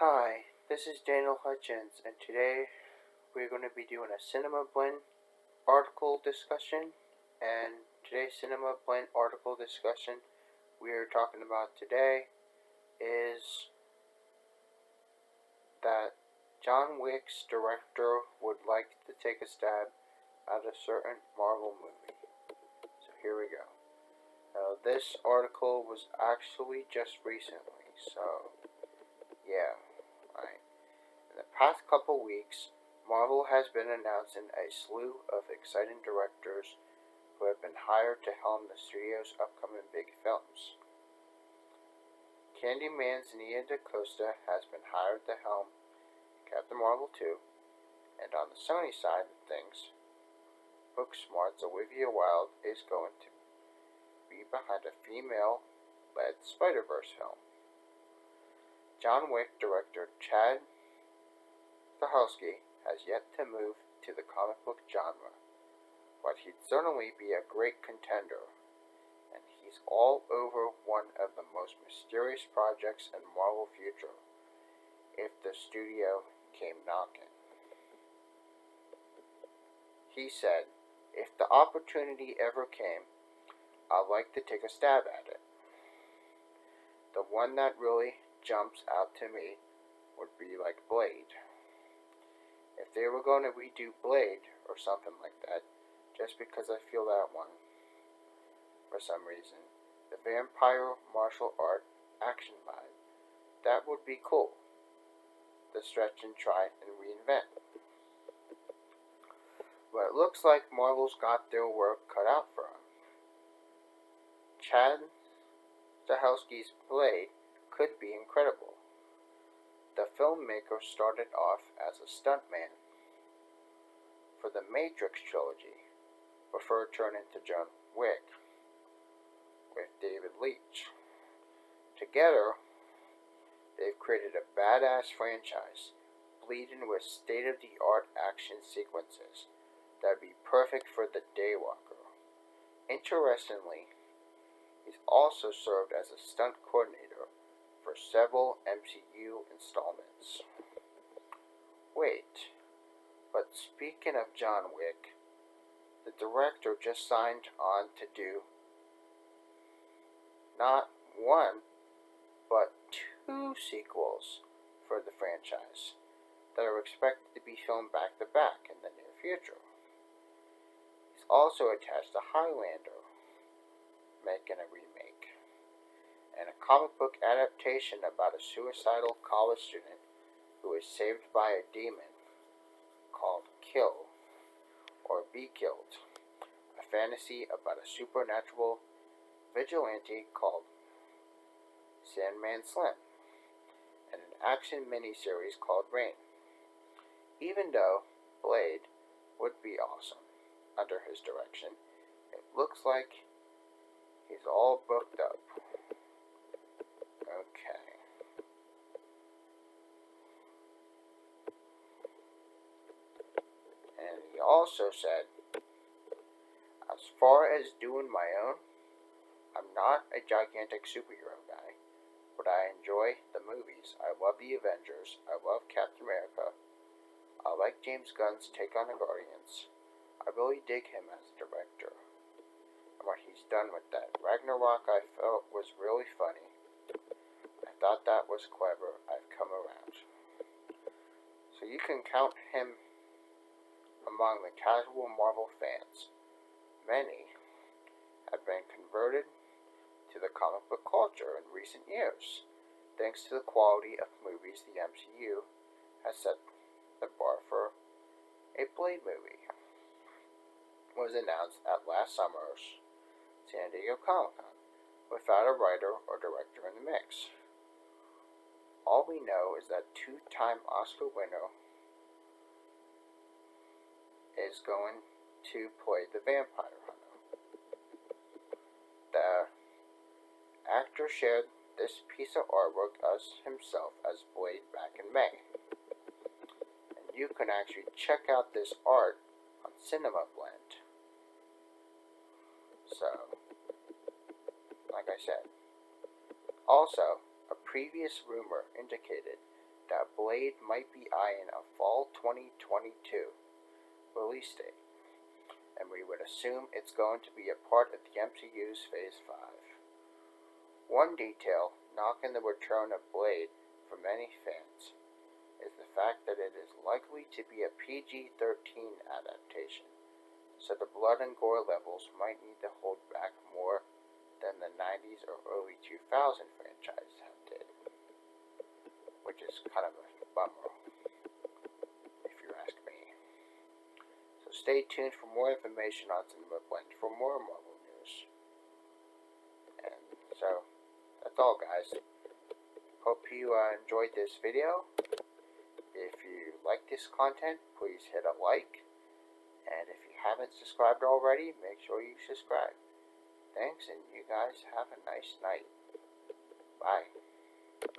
Hi, this is Daniel Hutchins, and today we're going to be doing a Cinema Blend article discussion. And today's Cinema Blend article discussion we are talking about today is that John Wick's director would like to take a stab at a certain Marvel movie. So here we go. This article was actually just recently, so yeah, right. In the past couple weeks, Marvel has been announcing a slew of exciting directors who have been hired to helm the studio's upcoming big films. Candyman's Nia DaCosta has been hired to helm Captain Marvel 2, and on the Sony side of things, Booksmart's Olivia Wilde is going to be behind a female-led Spider-Verse film. John Wick director Chad Stahelski has yet to move to the comic book genre, but he'd certainly be a great contender, and he's all over one of the most mysterious projects in Marvel future, if the studio came knocking. He said, "If the opportunity ever came, I'd like to take a stab at it. The one that really jumps out to me would be like Blade. If they were going to redo Blade or something like that, just because I feel that one, for some reason, the vampire martial art action vibe, that would be cool. To stretch and try and reinvent. But it looks like Marvel's got their work cut out for them. Chad Stahelski's Blade could be incredible. The filmmaker started off as a stuntman for the Matrix trilogy before turning to John Wick with David Leitch. Together, they've created a badass franchise, bleeding with state-of-the-art action sequences that would be perfect for the Daywalker. Interestingly, he's also served as a stunt coordinator for several MCU installments. Wait, but speaking of John Wick, the director just signed on to do not one, but two sequels for the franchise that are expected to be filmed back to back in the near future. He's also attached to Highlander, making a remake, and a comic book adaptation about a suicidal college student who is saved by a demon called Kill or Be Killed, a fantasy about a supernatural vigilante called Sandman Slim, and an action miniseries called Rain. Even though Blade would be awesome under his direction, it looks like he's all booked up. Okay. And he also said, as far as doing my own, I'm not a gigantic superhero guy, but I enjoy the movies. I love the Avengers. I love Captain America. I like James Gunn's take on the Guardians. I really dig him as a director. And what he's done with that. Ragnarok I felt was really funny. I thought that was clever. I've come around. So you can count him among the casual Marvel fans. Many have been converted to the comic book culture in recent years, thanks to the quality of movies the MCU has set the bar for. A Blade movie was announced at last summer's San Diego Comic-Con without a writer or director in the mix. All we know is that two-time Oscar winner is going to play the vampire hunter. The actor shared this piece of artwork as himself as Blade back in May. And you can actually check out this art on Cinema Blend. So, like I said. Also, a previous rumor indicated that Blade might be eyeing a fall 2022 release date, and we would assume it's going to be a part of the MCU's Phase 5. One detail knocking the return of Blade for many fans is the fact that it is likely to be a PG-13 adaptation, so the blood and gore levels might need to hold back more than the 90s or early 2000 franchise have did, which is kind of a bummer, if you ask me. So stay tuned for more information on Cinema Blend for more Marvel news. And so, that's all, guys. Hope you enjoyed this video. If you like this content, please hit a like. And if you haven't subscribed already, make sure you subscribe. Thanks, and you guys have a nice night. Bye.